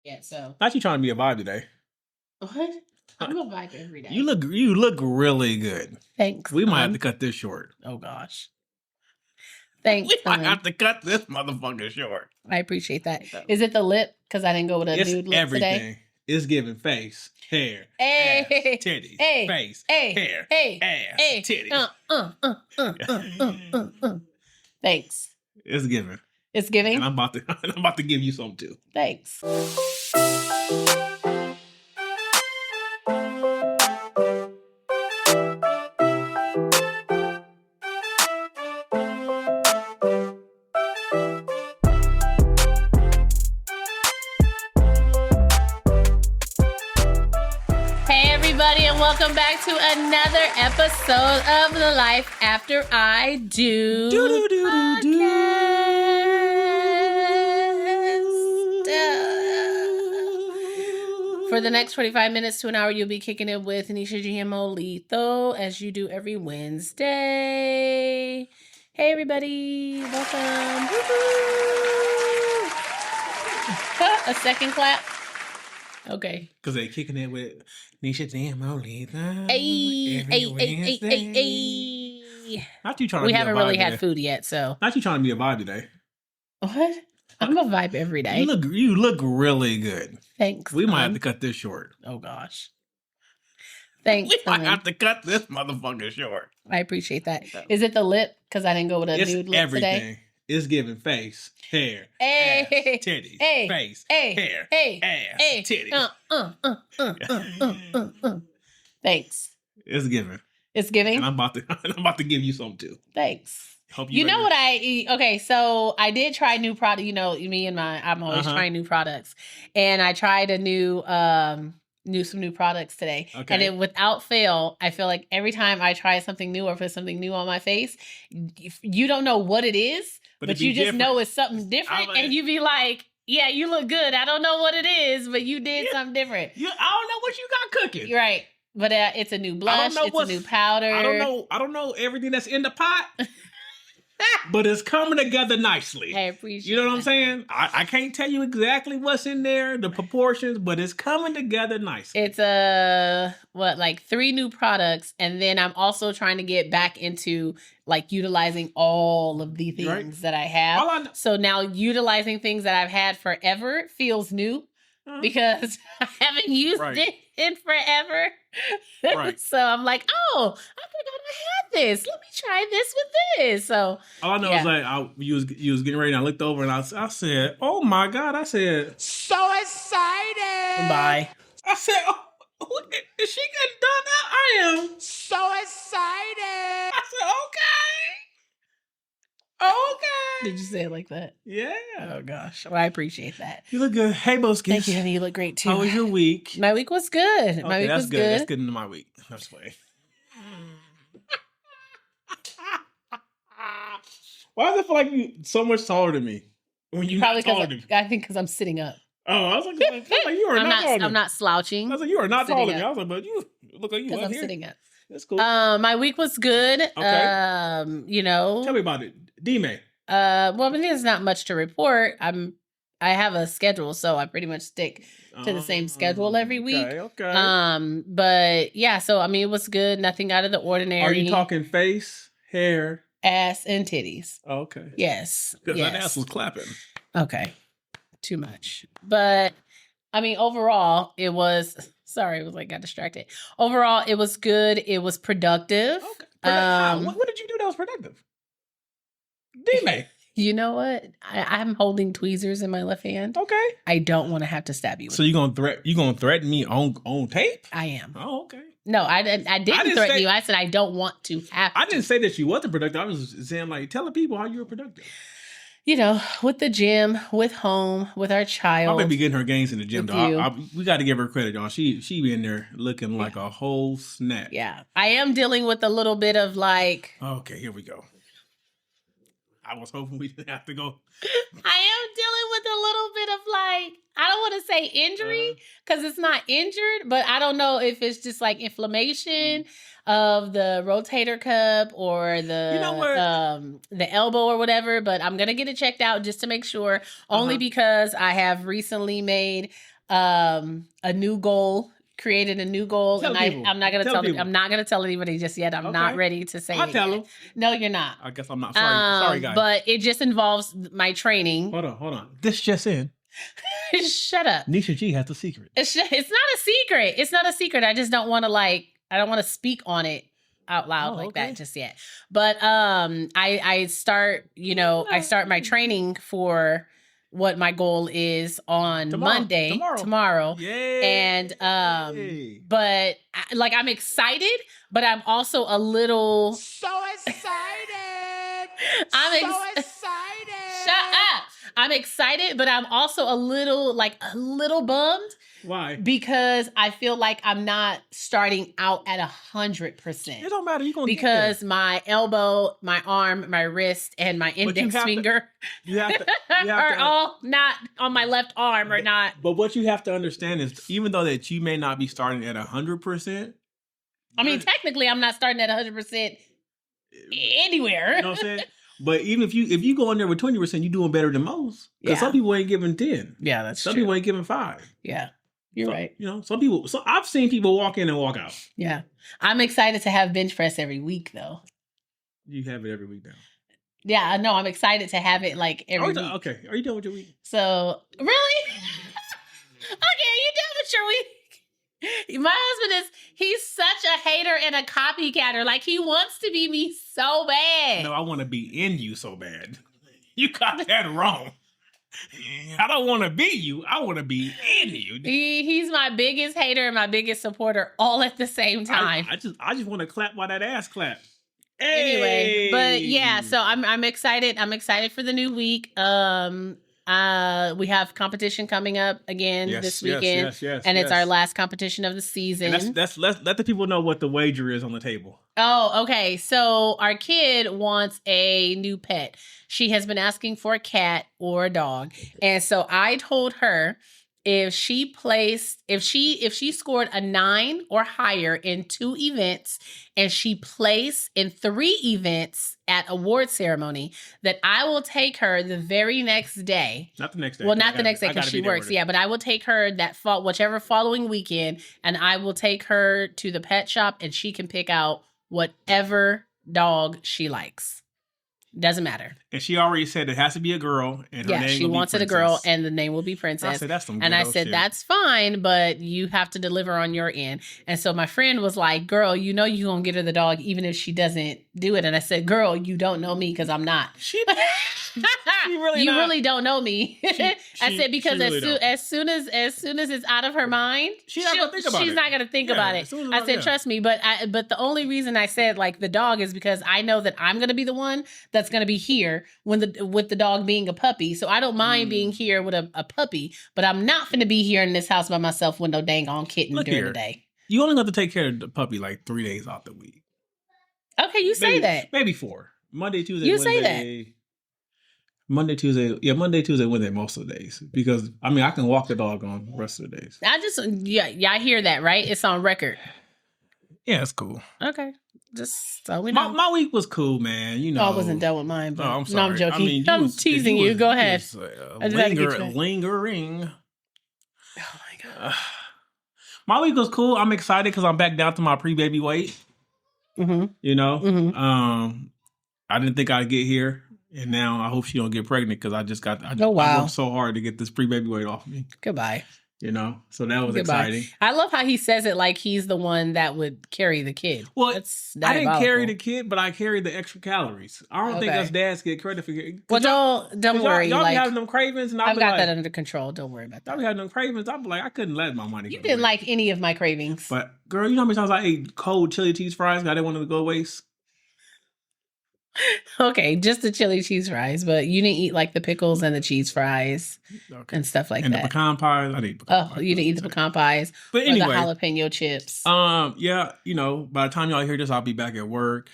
Yeah, so Not you trying to be a vibe today. what? I'm a vibe every day. You look really good. Thanks. We might have to cut this short. Oh gosh. Thanks. We might have to cut this motherfucker short. I appreciate that. Is it the lip? Because I didn't go with a nude lip everything. today. It's giving face, hair, Hey, ass, titties, hey, face, hey, hair, hey, ass, hey, titties. Thanks. It's giving. It's giving. And I'm about to give you some too. Thanks. Welcome back to another episode of The Life After I Do podcast. For the next 45 minutes to an hour, you'll be kicking it with Nisha GMO Letho, as you do every Wednesday. Hey, everybody. Welcome. A second clap. Okay. Because they're kicking it with Nisha GMO Letho. Hey. Not you trying to We be haven't a vibe really today. had food yet, so. Not you trying to be a vibe today. What? I'm a vibe every day. You look really good. Thanks. We might have to cut this short. Oh gosh. Thanks. We might have to cut this motherfucker short. I appreciate that. Is it the lip? Because I didn't go with a nude lip everything. Today. It's giving face, hair, hey, ass, titties, hey, face, hey, hair, hey, ass, hey, titties. Thanks. It's giving. It's giving. And I'm about to give you some too. Thanks. Hope you know what I eat? Okay, so I did try new product. You know, I'm always trying new products, and I tried some new products today. Okay. And without fail, I feel like every time I try something new or put something new on my face, you don't know what it is, but you just know it's something different, and you be like, yeah, you look good. I don't know what it is, but you did something different. I don't know what you got cooking. You're right. But it's a new blush. It's a new powder. I don't know everything that's in the pot. But it's coming together nicely. I appreciate it. You know what I'm saying? I can't tell you exactly what's in there, the proportions, but it's coming together nicely. It's like 3 new products, and then I'm also trying to get back into like utilizing all of the things that I have. So now utilizing things that I've had forever feels new because I haven't used it in forever. Right. So I'm like, oh, I forgot I had this. Let me try this with this. So all I know is like you was getting ready, and I looked over and I said, "Oh my God!" I said, "So excited!" Bye. I said, "Oh, is she getting done now?" I am so excited. I said, "Okay." Did you say it like that? Yeah. Oh gosh. Well, I appreciate that. You look good. Hey, Boskis. Thank you, honey. You look great too. How was your week? My week was good. Okay, my week was good. That's good into my week. That's funny. Why does it feel like you so much taller than me? When you're probably taller than me? I think because I'm sitting up. Oh, I was like you are not taller than me. I'm not slouching. I was like, you are not taller than me. I was like, but you look like you up I'm here. sitting up. That's cool. My week was good. Okay. You know. Tell me about it. D-May. Well, I mean, there's not much to report. I have a schedule, so I pretty much stick to the same schedule every week. Okay. But yeah, so I mean, it was good. Nothing out of the ordinary. Are you talking face, hair, ass, and titties? Okay. Yes. Because that ass was clapping. Okay. Too much. But I mean, overall, it was. Sorry, got distracted. Overall, it was good. It was productive. Okay. What did you do that was productive? D-May. You know what? I'm holding tweezers in my left hand. Okay. I don't want to have to stab you. So you gonna threaten me on tape? I am. Oh, okay. No, I didn't threaten you. I said I don't want to have. I didn't say that you wasn't productive. I was saying like telling people how you were productive. You know, with the gym, with home, with our child. I may be getting her gains in the gym though. We got to give her credit, y'all. She be in there looking like a whole snack. Yeah, I am dealing with a little bit of like. Okay, here we go. I was hoping we didn't have to go. I am dealing with a little bit of like, I don't want to say injury because it's not injured, but I don't know if it's just like inflammation of the rotator cuff or the elbow or whatever. But I'm gonna get it checked out just to make sure. Only because I have recently made a new goal. Created a new goal, and I'm not gonna I'm not gonna tell anybody just yet. I'm not ready to say. I'll tell them. No, you're not. I guess I'm not. Sorry, guys. But it just involves my training. Hold on. This just in. Shut up. Nisha G has a secret. It's not a secret. It's not a secret. I just don't want to I don't want to speak on it out loud that just yet. But I start my training for what my goal is on Monday, tomorrow. Yay. And, but I'm excited, but I'm also a little so excited. excited. Shut up. I'm excited, but I'm also a little bummed. Why? Because I feel like I'm not starting out at 100%. It don't matter. You're gonna because my elbow, my arm, my wrist, and my index finger are all not on my left arm or not. But what you have to understand is, even though that you may not be starting at 100%. I mean, technically, I'm not starting at 100% anywhere. You know what I'm saying? But even if you go in there with 20%, you're doing better than most. Because some people ain't giving 10. Yeah, that's true. Some people ain't giving 5. Yeah. You're right. You know, some people. So I've seen people walk in and walk out. Yeah, I'm excited to have bench press every week, though. You have it every week now. Yeah, I know. I'm excited to have it every week. Okay, are you done with your week? So really, okay, are you done with your week? My husband he's such a hater and a copycatter. Like, he wants to be me so bad. No, I want to be in you so bad. You got that wrong. I don't want to be you. I want to be in you. He's my biggest hater and my biggest supporter all at the same time. I just want to clap while that ass clap. Hey! Anyway, but yeah, so I'm excited. I'm excited for the new week. We have competition coming up again this weekend, and it's our last competition of the season. And let the people know what the wager is on the table. Oh, okay. So our kid wants a new pet. She has been asking for a cat or a dog, and so I told her if she scored a 9 or higher in 2 events, and she placed in 3 events at award ceremony, that I will take her the very next day. Not the next day. Well, not the next day because she works. Yeah, but I will take her whichever following weekend, and I will take her to the pet shop, and she can pick out whatever dog she likes. Doesn't matter. And she already said it has to be a girl, and her name she wants it a girl, and the name will be Princess. I said, that's some and I said, shit. That's fine, but you have to deliver on your end. And so my friend was like, girl, you know you're going to get her the dog even if she doesn't do it. And I said, girl, you don't know me because I'm not. She really you not. Really don't know me. I said, because as soon as it's out of her mind, she's not going to think about it. I said, trust me. But the only reason I said the dog is because I know that I'm going to be the one that's going to be here with the dog being a puppy. So I don't mind being here with a puppy, but I'm not going to be here in this house by myself with no dang on kitten during the day. You only have to take care of the puppy 3 days out the week. Okay, you say that. Maybe 4. Monday, Tuesday, you Wednesday. You say that. Monday, Tuesday, Wednesday, most of the days. Because, I can walk the dog on the rest of the days. I hear that, right? It's on record. Yeah, it's cool. Okay. Just so we know. My week was cool, man. You know. I wasn't done with mine, but I'm sorry. No, I'm joking. I'm teasing you. Go ahead. Lingering. Oh, my God. My week was cool. I'm excited because I'm back down to my pre-baby weight. Mm-hmm. You know? Mm-hmm. I didn't think I'd get here. And now I hope she don't get pregnant because I wow. I worked so hard to get this pre-baby weight off me. Goodbye. You know? So that was exciting. I love how he says it like he's the one that would carry the kid. Well, I didn't carry the kid, but I carried the extra calories. I don't think us dads get credit for it. Well, don't worry. Y'all be having them cravings. And I've got that under control. Don't worry about that. Y'all be having them cravings. I'm like, I couldn't let my money go. You didn't like any of my cravings. But, girl, you know how many times I ate cold chili cheese fries because I didn't want them to go to waste? Okay, just the chili cheese fries, but you didn't eat the pickles and the cheese fries and stuff like that. And the pecan pies, I didn't eat pecan pies. You didn't eat the pecan pies, but anyway, or the jalapeno chips. Yeah, by the time y'all hear this, I'll be back at work.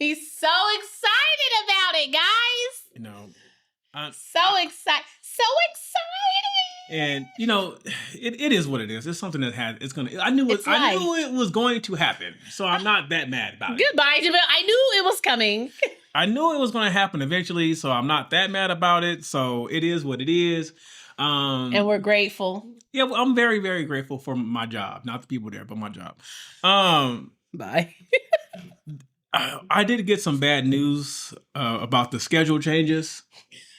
He's so excited about it, guys. You know, so excited. And you know, it is what it is. It's something that it's gonna. I knew it was going to happen, so I'm not that mad about it. Goodbye, Jamil. I knew it was coming. I knew it was going to happen eventually, so I'm not that mad about it. So it is what it is. And we're grateful. Yeah, well, I'm very, very grateful for my job, not the people there, but my job. Bye. I did get some bad news about the schedule changes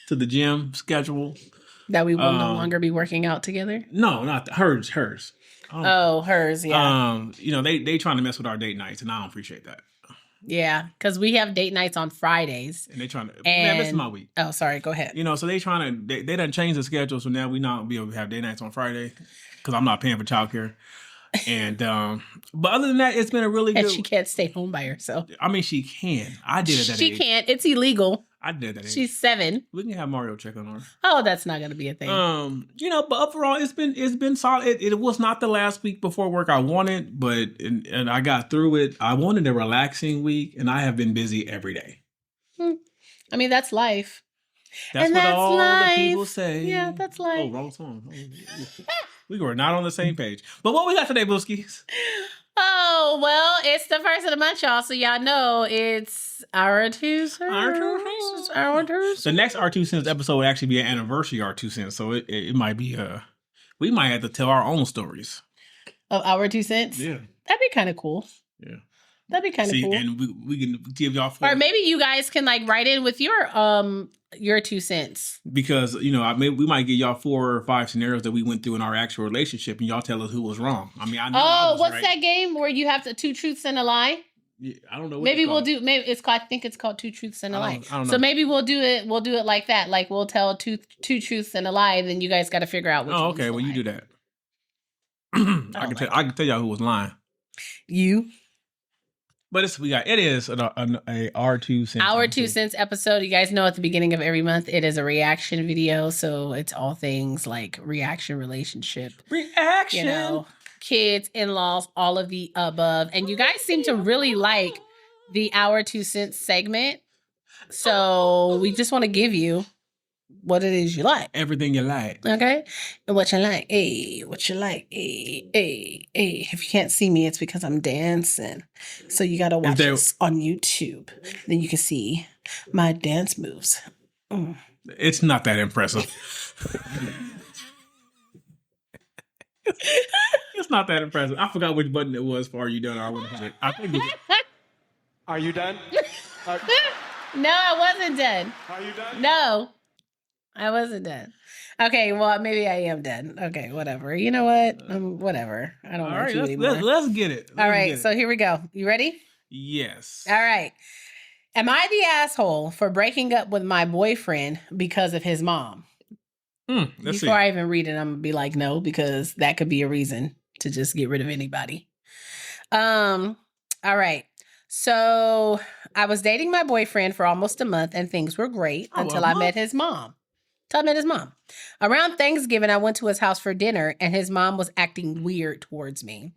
to the gym schedule. That we will no longer be working out together? No, not hers. Hers, yeah. You know, they trying to mess with our date nights, and I don't appreciate that. Yeah, because we have date nights on Fridays. And they trying to... Man, this is my week. Oh, sorry. Go ahead. You know, so they done change the schedule, so now we not be able to have date nights on Friday because I'm not paying for childcare. And but other than that, it's been a really good... And she can't stay home by herself. I mean, she can. I did it at She can't. It's illegal. I did that. She's 7. We can have Mario check on her. Oh, that's not going to be a thing. You know, but overall, it's been solid. It was not the last week before work I wanted, but and I got through it. I wanted a relaxing week, and I have been busy every day. I mean, that's life. That's what all the people say. Yeah, that's life. Oh, wrong song. We were not on the same page. But what we got today, Booskies? Oh, well, it's the first of the month, y'all. So y'all know it's our 2 cents. Our 2 cents. The next our 2 cents episode would actually be an anniversary our 2 cents. So it might be we might have to tell our own stories. Of our 2 cents? Yeah. That'd be kind of cool. Yeah. That'd be kind of cool. And we can give y'all 4. Or maybe you guys can like write in with your 2 cents. Because, you know, we might give y'all 4 or 5 scenarios that we went through in our actual relationship, and y'all tell us who was wrong. I mean, I know. Oh, what's that game where you have 2 truths and a lie? Yeah, I don't know. Maybe we'll do. Maybe it's called. I think it's called 2 truths and a lie. I don't know. So maybe we'll do it. We'll do it like that. Like we'll tell two truths and a lie, and then you guys got to figure out which. Oh, okay. Well, you do that. I can tell y'all who was lying. You. But it is a our 2 cents. Our 2 cents episode. You guys know at the beginning of every month, it is a reaction video. So it's all things like reaction, relationship. Reaction. You know, kids, in-laws, all of the above. And you guys seem to really like the Our 2 cents segment. So we just want to give you what it is you like. Everything you like. Okay? And what you like. Hey, what you like. Hey, hey, hey. If you can't see me, it's because I'm dancing. So you got to watch this on YouTube. Then you can see my dance moves. It's not that impressive. It's not that impressive. I forgot which button it was for Are You Done? I think it was... Are you done? No, I wasn't done. Are you done? No, I wasn't done. Okay, well, maybe I am done. Okay, whatever. You know what? Whatever. I don't know you anymore. Let's get it. All right, so here we go. You ready? Yes. All right. Am I the asshole for breaking up with my boyfriend because of his mom? Before I even read it, I'm going to be like, no, because that could be a reason to just get rid of anybody. All right. So I was dating my boyfriend for almost a month and things were great until I met his mom. Around Thanksgiving, I went to his house for dinner and his mom was acting weird towards me.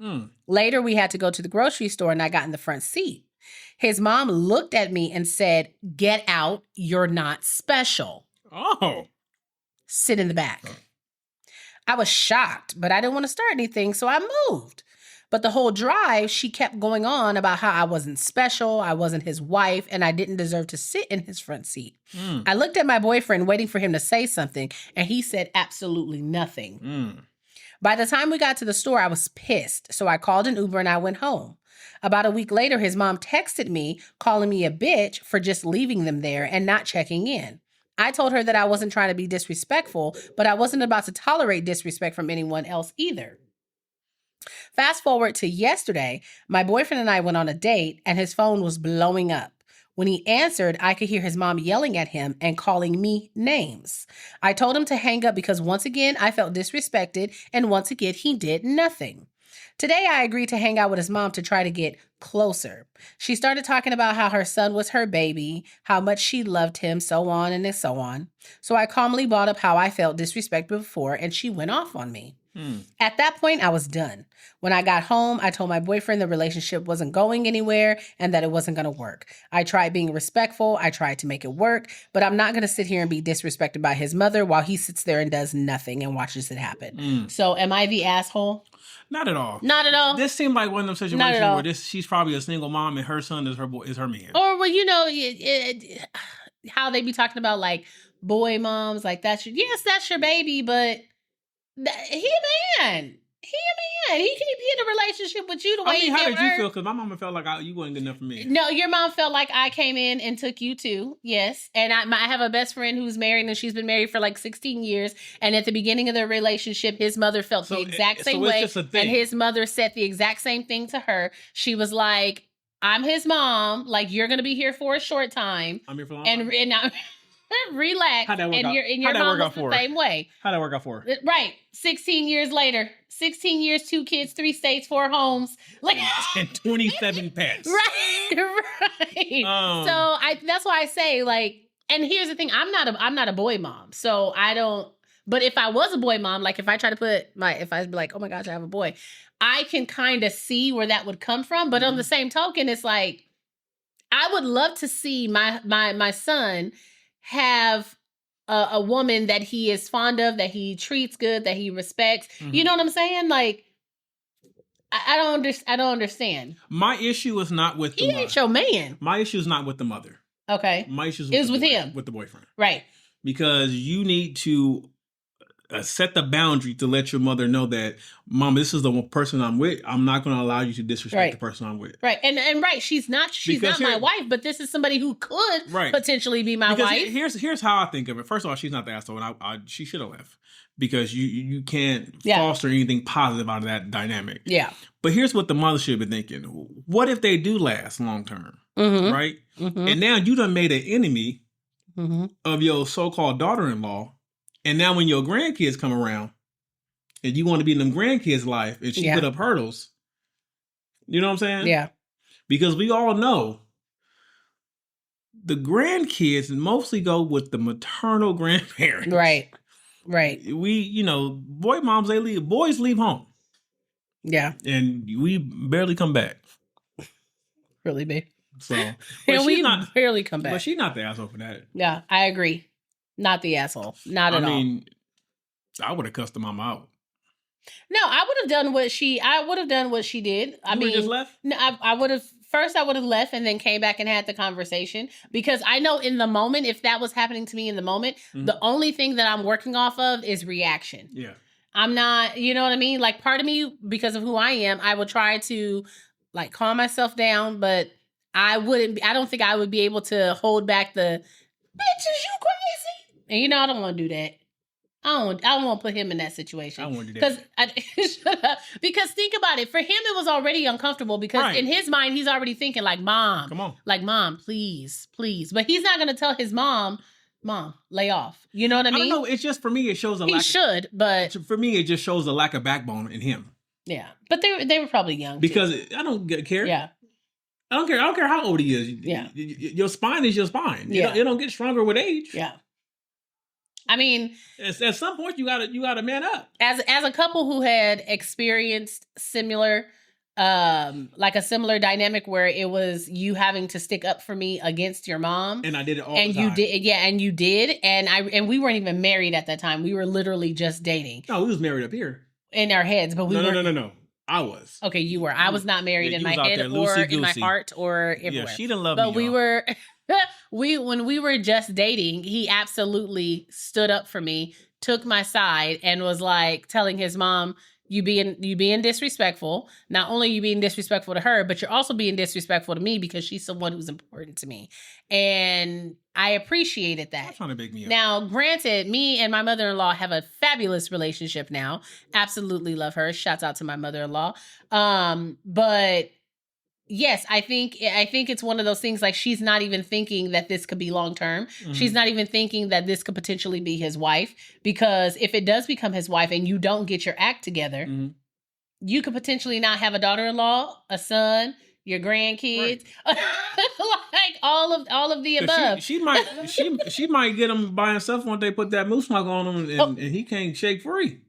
Later, we had to go to the grocery store and I got in the front seat. His mom looked at me and said, "Get out. You're not special." Oh. Sit in the back. I was shocked, but I didn't want to start anything, so I moved. But the whole drive, she kept going on about how I wasn't special, I wasn't his wife, and I didn't deserve to sit in his front seat. I looked at my boyfriend waiting for him to say something, and he said absolutely nothing. By the time we got to the store, I was pissed, so I called an Uber and I went home. About a week later, his mom texted me, calling me a bitch for just leaving them there and not checking in. I told her that I wasn't trying to be disrespectful, but I wasn't about to tolerate disrespect from anyone else either. Fast forward to yesterday, my boyfriend and I went on a date and his phone was blowing up. When he answered, I could hear his mom yelling at him and calling me names. I told him to hang up because once again, I felt disrespected and once again, he did nothing. Today, I agreed to hang out with his mom to try to get closer. She started talking about how her son was her baby, how much she loved him, so on and so on. So I calmly brought up how I felt disrespected before, and she went off on me. At that point, I was done. When I got home, I told my boyfriend the relationship wasn't going anywhere and that it wasn't going to work. I tried being respectful. I tried to make it work, but I'm not going to sit here and be disrespected by his mother while he sits there and does nothing and watches it happen. So am I the asshole? Not at all. Not at all. This seemed like one of those situations where she's probably a single mom and her son is her man. Or, well, you know, how they be talking about like boy moms, like that's your baby, but he a man. He a man. He can't be in a relationship with you the way how did you feel? Because my mama felt like you wasn't good enough for me. No, your mom felt like I came in and took you too. Yes. And I have a best friend who's married, and she's been married for like 16 years. And at the beginning of their relationship, his mother felt the exact same way. And his mother said the exact same thing to her. She was like, I'm his mom. Like, you're going to be here for a short time. I'm here for a long time. And relax. How'd that work out? Your mom was the same way. How'd that work out for her? Right. 16 years later. 16 years, 2 kids, 3 states, 4 homes. Like, and 27 pets. Right. So that's why I say, like, and here's the thing, I'm not a boy mom. So I don't, but if I was a boy mom, like if I try to if I was like, oh my gosh, I have a boy, I can kind of see where that would come from. But on the same token, it's like, I would love to see my son have a woman that he is fond of, that he treats good, that he respects. Mm-hmm. You know what I'm saying? Like, I don't understand. My issue is not with the mother. He ain't your man. My issue is not with the mother. Okay. My issue is with him. With the boyfriend. Right. Because you need to set the boundary to let your mother know that, Mom, this is the person I'm with. I'm not going to allow you to disrespect the person I'm with. Right. And right, she's not my wife, but this is somebody who could potentially be my wife. Here's how I think of it. First of all, she's not the asshole, and she should have left, because you can't foster anything positive out of that dynamic. Yeah. But here's what the mother should be thinking. What if they do last long term? Mm-hmm. Right? Mm-hmm. And now you done made an enemy of your so-called daughter-in-law. And now when your grandkids come around and you want to be in them grandkids' life and she put up hurdles, you know what I'm saying? Yeah. Because we all know the grandkids mostly go with the maternal grandparents. Right. Right. Boy moms, boys leave home. Yeah. And we barely come back. Really, babe? So, and we barely come back. But she's not the asshole for that. Yeah, I agree. Not the asshole. Not at all. I mean, I would have cussed the mama out. No, I would have done what she did. You just left? No, I would have. First, I would have left and then came back and had the conversation, because I know in the moment, if that was happening to me in the moment, the only thing that I'm working off of is reaction. Yeah. I'm not, you know what I mean? Like, part of me, because of who I am, I would try to like calm myself down, but I don't think I would be able to hold back the, bitch, is you crazy? And I don't want to do that. I don't want to put him in that situation. I don't want to do that. Because think about it. For him, it was already uncomfortable, because in his mind, he's already thinking like, Mom, come on. Like, Mom, please. But he's not going to tell his Mom, lay off. You know what I mean? I don't know. It's just, for me, it shows but for me, it just shows a lack of backbone in him. Yeah. But they were probably young. Because I don't care. Yeah. I don't care how old he is. Yeah. Your spine is your spine. Yeah. It don't get stronger with age. Yeah. I mean, at some point you gotta man up. As a couple who had experienced similar, like a similar dynamic where it was you having to stick up for me against your mom, and I did it all. And the time. You did, and you did, and we weren't even married at that time. We were literally just dating. No, we was married up here in our heads, but we no. I was. Okay, you were. I was not married in my head or in my heart or everywhere. Yeah, she didn't love me. But we were. When we were just dating, he absolutely stood up for me, took my side, and was like telling his mom, you being disrespectful. Not only you being disrespectful to her, but you're also being disrespectful to me, because she's someone who's important to me. And I appreciated that. Stop trying to big me up. Now, granted, me and my mother-in-law have a fabulous relationship now. Absolutely love her. Shouts out to my mother-in-law. But yes, I think it's one of those things, like, she's not even thinking that this could be long term. Mm-hmm. She's not even thinking that this could potentially be his wife, because if it does become his wife and you don't get your act together, you could potentially not have a daughter-in-law, a son, your grandkids, like all of the above. She might get him by himself when they put that moose knuckle on him, and he can't shake free.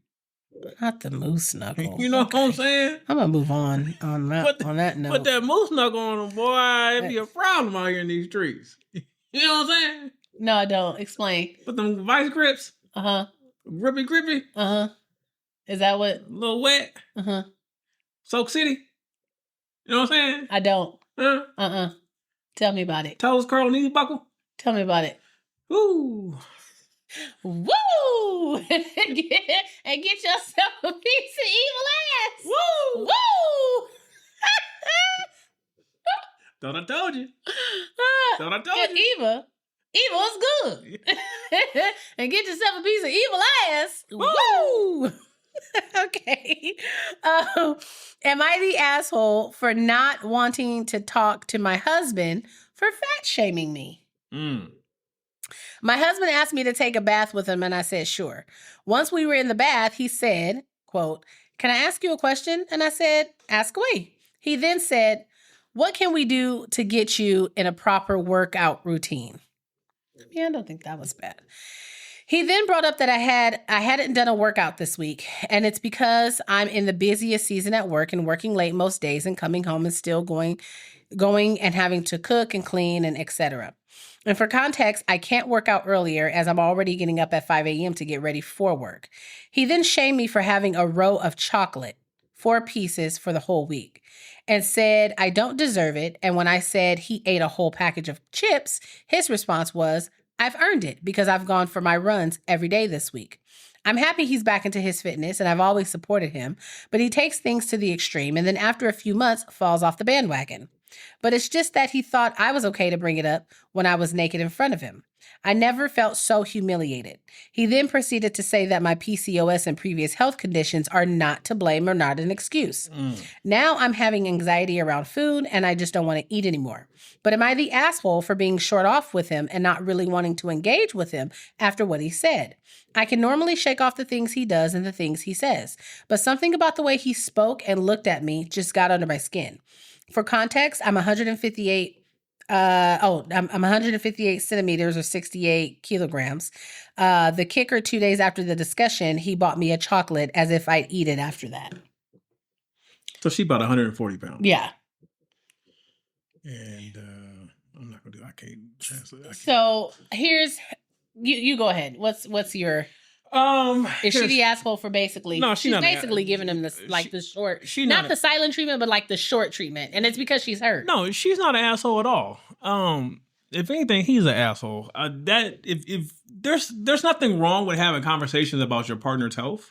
Not the moose knuckle. You know what I'm saying? I'm gonna move on that note. Put that moose knuckle on him, boy. It'd be a problem out here in these streets. You know what I'm saying? No, I don't. Explain. Put them vice grips. Grippy. Is that what? A little wet. Soak City. You know what I'm saying? I don't. Tell me about it. Toes curl, knees buckle. Tell me about it. Woo! Woo! and get yourself a piece of evil ass. Woo! Woo! Thought I told you. Evil is good. And get yourself a piece of evil ass. Woo! Okay. Am I the asshole for not wanting to talk to my husband for fat shaming me? My husband asked me to take a bath with him, and I said, sure. Once we were in the bath, he said, quote, "Can I ask you a question?" And I said, ask away. He then said, "What can we do to get you in a proper workout routine?" Yeah, I don't think that was bad. He then brought up that I hadn't done a workout this week, and it's because I'm in the busiest season at work and working late most days and coming home and still going and having to cook and clean and etc. And for context, I can't work out earlier as I'm already getting up at 5 a.m. to get ready for work. He then shamed me for having a row of chocolate, 4 pieces for the whole week, and said I don't deserve it. And when I said he ate a whole package of chips, his response was, I've earned it because I've gone for my runs every day this week. I'm happy he's back into his fitness and I've always supported him, but he takes things to the extreme and then after a few months falls off the bandwagon. But it's just that he thought I was okay to bring it up when I was naked in front of him. I never felt so humiliated. He then proceeded to say that my PCOS and previous health conditions are not to blame or not an excuse. Now I'm having anxiety around food and I just don't want to eat anymore. But am I the asshole for being short off with him and not really wanting to engage with him after what he said? I can normally shake off the things he does and the things he says, but something about the way he spoke and looked at me just got under my skin. For context, I'm 158 centimeters or 68 kilograms. The kicker, 2 days after the discussion, he bought me a chocolate as if I'd eat it after that. So she about 140 pounds. Yeah. And I'm not going to do I can't translate. So here's, you go ahead. What's your... is she the asshole for basically? No, she's basically giving him this the short, not the silent treatment, but like the short treatment, and it's because she's hurt. No, she's not an asshole at all. If anything, he's an asshole. If there's nothing wrong with having conversations about your partner's health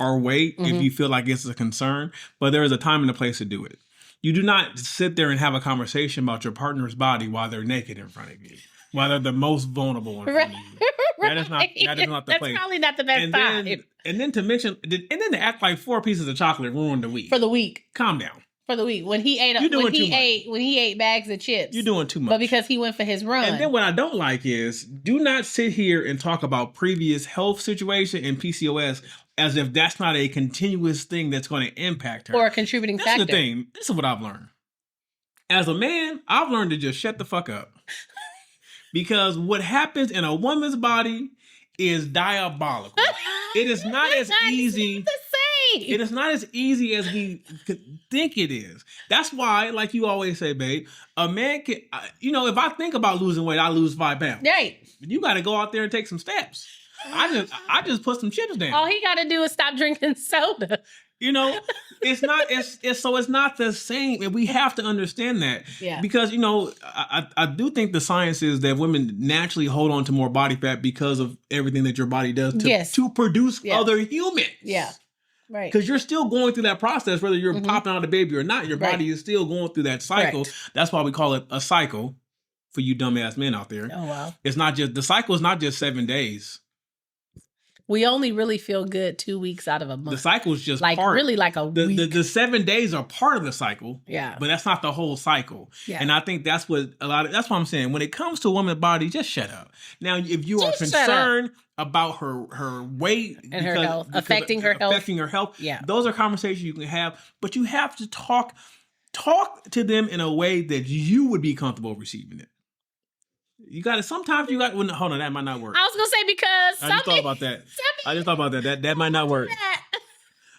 or weight if you feel like it's a concern, but there is a time and a place to do it. You do not sit there and have a conversation about your partner's body while they're naked in front of you, while they're the most vulnerable in front of you. That is not the place. That's probably not the best time. And then to act like 4 pieces of chocolate ruined the week. For the week. Calm down. For the week. When he ate bags of chips. You're doing too much. But because he went for his run. And then what I don't like is do not sit here and talk about previous health situation and PCOS as if that's not a continuous thing that's going to impact her. Or a contributing factor. This is the thing. This is what I've learned. As a man, I've learned to just shut the fuck up. Because what happens in a woman's body is diabolical. It is not as easy. It is not as easy as we think it is. That's why, like you always say, babe, a man can, if I think about losing weight, I lose 5 pounds. Right. You got to go out there and take some steps. I just put some chips down. All he got to do is stop drinking soda. It's not the same, and we have to understand that. Yeah. Because I do think the science is that women naturally hold on to more body fat because of everything that your body does to produce other humans. Yeah. Right. Because you're still going through that process, whether you're popping out a baby or not. Your body is still going through that cycle. Correct. That's why we call it a cycle. For you dumbass men out there. Oh wow. The cycle is not just 7 days. We only really feel good 2 weeks out of a month. The cycle is just like part. Really like a week. The 7 days are part of the cycle. Yeah. But that's not the whole cycle. Yeah. And I think that's what that's what I'm saying. When it comes to a woman's body, just shut up. Now, if you are concerned about her weight and her health, affecting her health, yeah, those are conversations you can have. But you have to talk. talk to them in a way that you would be comfortable receiving it. You got to. Sometimes you got. Well, hold on, that might not work. I was gonna say because I just thought about that. That might not work.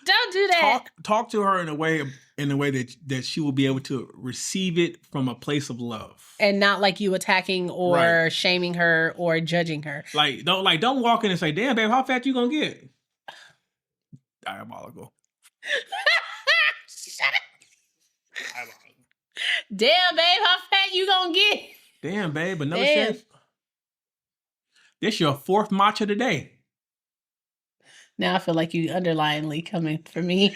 Don't do that. Talk to her in a way that she will be able to receive it from a place of love, and not like you attacking or shaming her or judging her. Don't walk in and say, "Damn, babe, how fat you gonna get?" Diabolical. Shut up. Damn, babe, how fat you gonna get? Damn, babe, another chef. This your 4th matcha today. Now I feel like you underlyingly coming for me.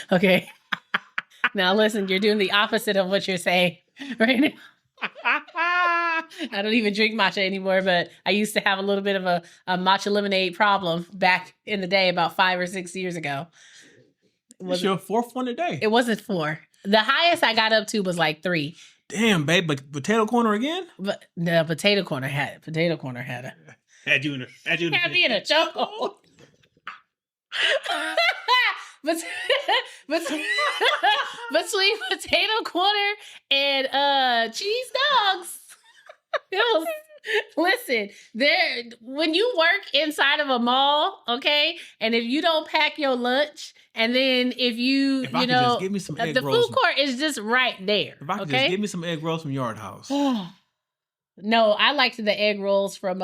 Okay. Now listen, you're doing the opposite of what you're saying right now. I don't even drink matcha anymore, but I used to have a little bit of a matcha lemonade problem back in the day about 5 or 6 years ago. It's your 4th one today. It wasn't 4. The highest I got up to was like 3. Damn, babe, but potato corner again? But the potato corner had it. Had you in a chokehold. Between potato corner and cheese dogs. Listen, when you work inside of a mall, okay, and if you don't pack your lunch, and then if you just give me some egg rolls. Food court is just right there. If I could just give me some egg rolls from Yard House. No, I liked the egg rolls from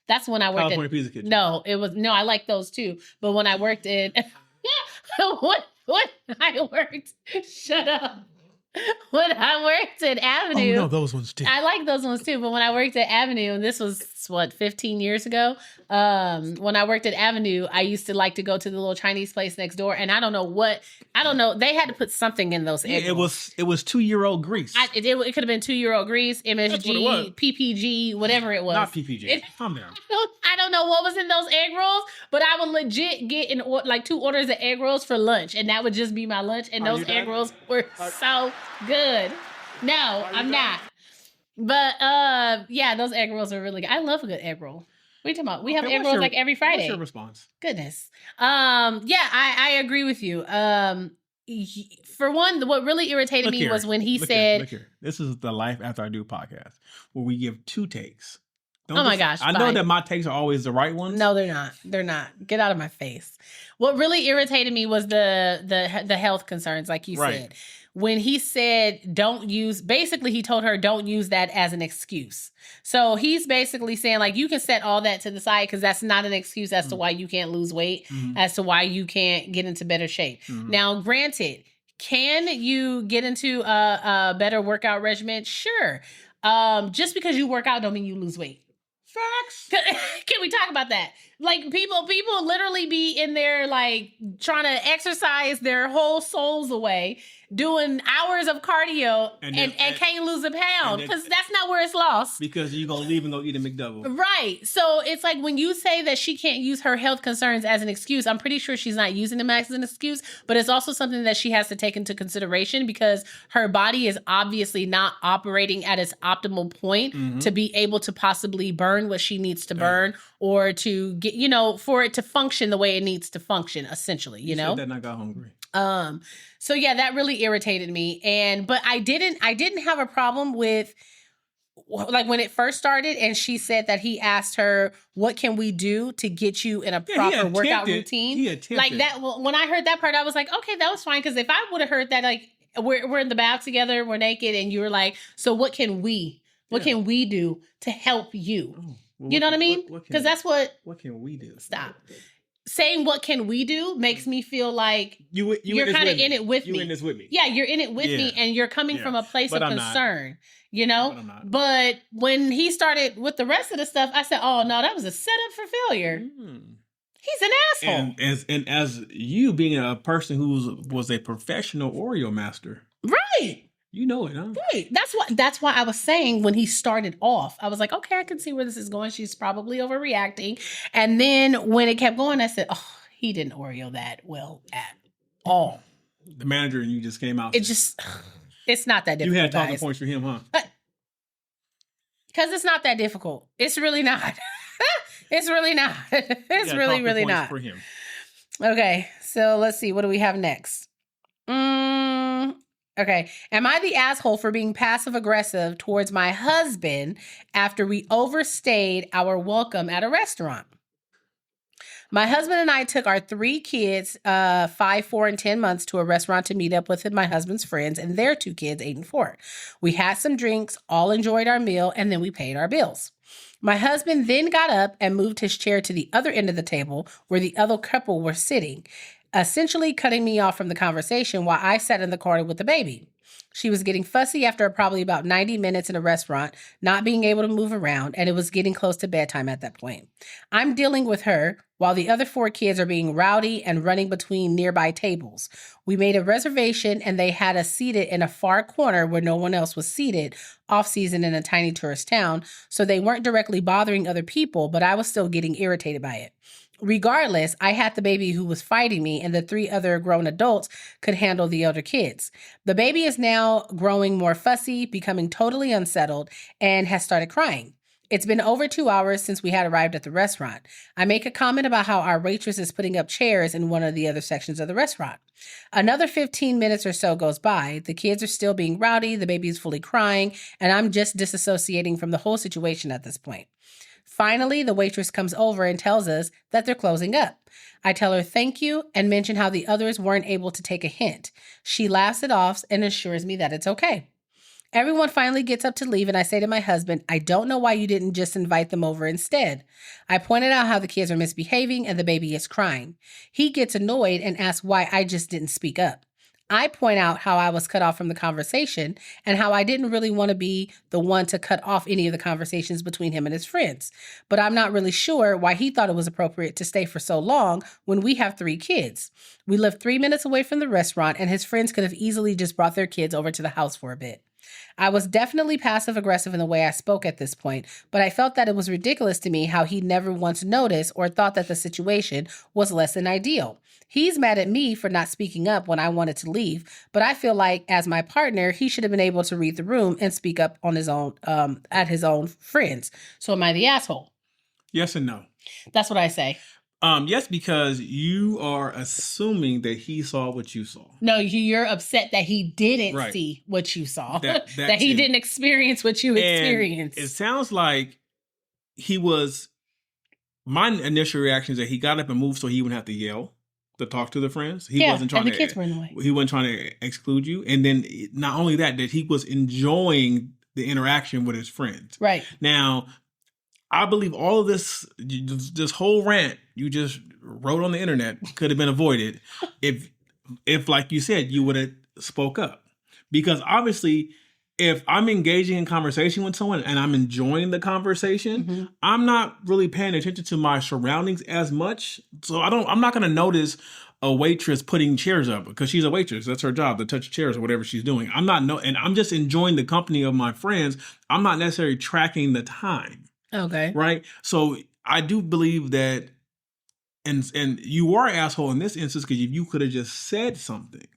that's when I worked California Pizza Kitchen. I like those too. But when I worked in what I worked, shut up. When I worked at Avenue. Oh, no, those ones too. I like those ones too. But when I worked at Avenue, and this was, 15 years ago? When I worked at Avenue, I used to like to go to the little Chinese place next door. And I don't know. They had to put something in those egg rolls. It was 2-year-old grease. It could have been 2-year-old grease, MSG, PPG, whatever it was. Not PPG. Calm down. I don't know what was in those egg rolls, but I would legit get 2 orders of egg rolls for lunch. And that would just be my lunch. And those egg rolls were so good. No, I'm not. But those egg rolls are really good. I love a good egg roll. What are you talking about? We have egg rolls like every Friday. What's your response? Goodness. I agree with you. For one, what really irritated me was when he said, look here. This is the Life After I Do podcast, where we give 2 takes. My gosh. I know that my takes are always the right ones. No, they're not. They're not. Get out of my face. What really irritated me was the health concerns, like you said. When he said, he told her, don't use that as an excuse. So he's basically saying, like, you can set all that to the side because that's not an excuse as to why you can't lose weight, as to why you can't get into better shape. Now, granted, can you get into a better workout regimen? Sure. Just because you work out don't mean you lose weight. Facts. Can we talk about that? Like people literally be in there like trying to exercise their whole souls away, doing hours of cardio and can't lose a pound because that's not where it's lost. Because you're going to leave and go eat a McDouble. Right. So it's like when you say that she can't use her health concerns as an excuse, I'm pretty sure she's not using them as an excuse, but it's also something that she has to take into consideration because her body is obviously not operating at its optimal point to be able to possibly burn what she needs to burn or to get, for it to function the way it needs to function, essentially, you know? Said that and I got hungry. So yeah, that really irritated me. But I didn't have a problem with like when it first started and she said that he asked her, what can we do to get you in a proper workout routine? Like that. When I heard that part, I was like, okay, that was fine. Cause if I would have heard that, like we're in the bath together, we're naked and you were like, so what can we do to help you? Well, you know what I mean? Because that's what can we do? Stop. Saying what can we do makes me feel like you're kind of in it with me. You're in this with me. Yeah, you're in it with me and you're coming from a place of concern, But when he started with the rest of the stuff, I said, oh, no, that was a setup for failure. He's an asshole. And as you being a person who was a professional Oreo master. Right. You know it, huh? Right. That's why I was saying when he started off, I was like, okay, I can see where this is going. She's probably overreacting. And then when it kept going, I said, oh, he didn't Oreo that well at all. The manager and you just came out. It's not that difficult. You had talking points for him, huh? Because it's not that difficult. It's really not. It's really not. It's really, really not. For him. Okay. So let's see. What do we have next? Okay. Am I the asshole for being passive aggressive towards my husband after we overstayed our welcome at a restaurant? My husband and I took our 3 kids, 5, 4, and 10 months, to a restaurant to meet up with my husband's friends and their 2 kids, 8 and 4. We had some drinks, all enjoyed our meal, and then we paid our bills. My husband then got up and moved his chair to the other end of the table where the other couple were sitting, essentially cutting me off from the conversation while I sat in the corner with the baby. She was getting fussy after probably about 90 minutes in a restaurant, not being able to move around, and it was getting close to bedtime at that point. I'm dealing with her while the other 4 kids are being rowdy and running between nearby tables. We made a reservation and they had us seated in a far corner where no one else was seated, off-season in a tiny tourist town, so they weren't directly bothering other people, but I was still getting irritated by it. Regardless, I had the baby who was fighting me, and the 3 other grown adults could handle the older kids. The baby is now growing more fussy, becoming totally unsettled, and has started crying. It's been over 2 hours since we had arrived at the restaurant. I make a comment about how our waitress is putting up chairs in one of the other sections of the restaurant. Another 15 minutes or so goes by. The kids are still being rowdy, the baby is fully crying, and I'm just disassociating from the whole situation at this point. Finally, the waitress comes over and tells us that they're closing up. I tell her thank you and mention how the others weren't able to take a hint. She laughs it off and assures me that it's okay. Everyone finally gets up to leave, and I say to my husband, I don't know why you didn't just invite them over instead. I pointed out how the kids are misbehaving and the baby is crying. He gets annoyed and asks why I just didn't speak up. I point out how I was cut off from the conversation and how I didn't really want to be the one to cut off any of the conversations between him and his friends. But I'm not really sure why he thought it was appropriate to stay for so long when we have 3 kids. We live 3 minutes away from the restaurant, and his friends could have easily just brought their kids over to the house for a bit. I was definitely passive aggressive in the way I spoke at this point, but I felt that it was ridiculous to me how he never once noticed or thought that the situation was less than ideal. He's mad at me for not speaking up when I wanted to leave, but I feel like as my partner, he should have been able to read the room and speak up on his own, at his own friends. So am I the asshole? Yes and no. That's what I say. Yes, because you are assuming that he saw what you saw. No, you're upset that he didn't see what you saw. That he didn't experience what you experienced. It sounds like he was... My initial reaction is that he got up and moved so he wouldn't have to yell to talk to the friends. He wasn't trying and the kids were in the way. He wasn't trying to exclude you. And then not only that he was enjoying the interaction with his friends. Right. Now, I believe all of this whole rant you just wrote on the internet could have been avoided if like you said, you would have spoke up. Because obviously, if I'm engaging in conversation with someone and I'm enjoying the conversation, I'm not really paying attention to my surroundings as much. So I'm not going to notice a waitress putting chairs up because she's a waitress. That's her job, to touch chairs or whatever she's doing. and I'm just enjoying the company of my friends. I'm not necessarily tracking the time. Okay. Right. So I do believe that, and you are an asshole in this instance because you could have just said something.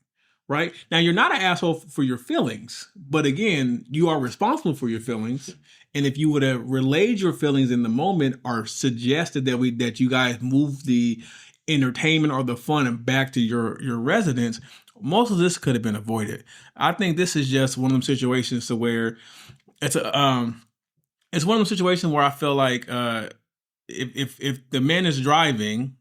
Right. Now, you're not an asshole for your feelings, but again, you are responsible for your feelings. And if you would have relayed your feelings in the moment or suggested that you guys move the entertainment or the fun back to your residence, most of this could have been avoided. I think this is just one of them situations to where it's one of those situations where I feel like if the man is driving,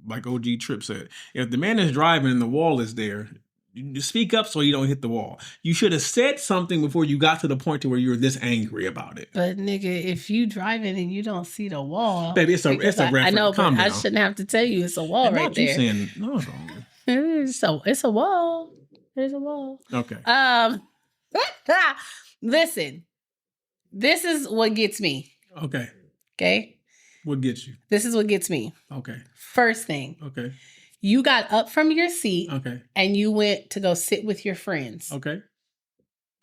like OG Tripp said, if the man is driving and the wall is there, you speak up so you don't hit the wall. You should have said something before you got to the point to where you were this angry about it. But nigga, if you driving and you don't see the wall, baby, it's a reference. I know, but I shouldn't have to tell you it's a wall right there. Saying, no, it's a wall. There's a wall. Okay. Listen. This is what gets me. Okay. Okay? What gets you? This is what gets me. Okay. First thing. Okay. You got up from your seat. Okay. And you went to go sit with your friends. Okay.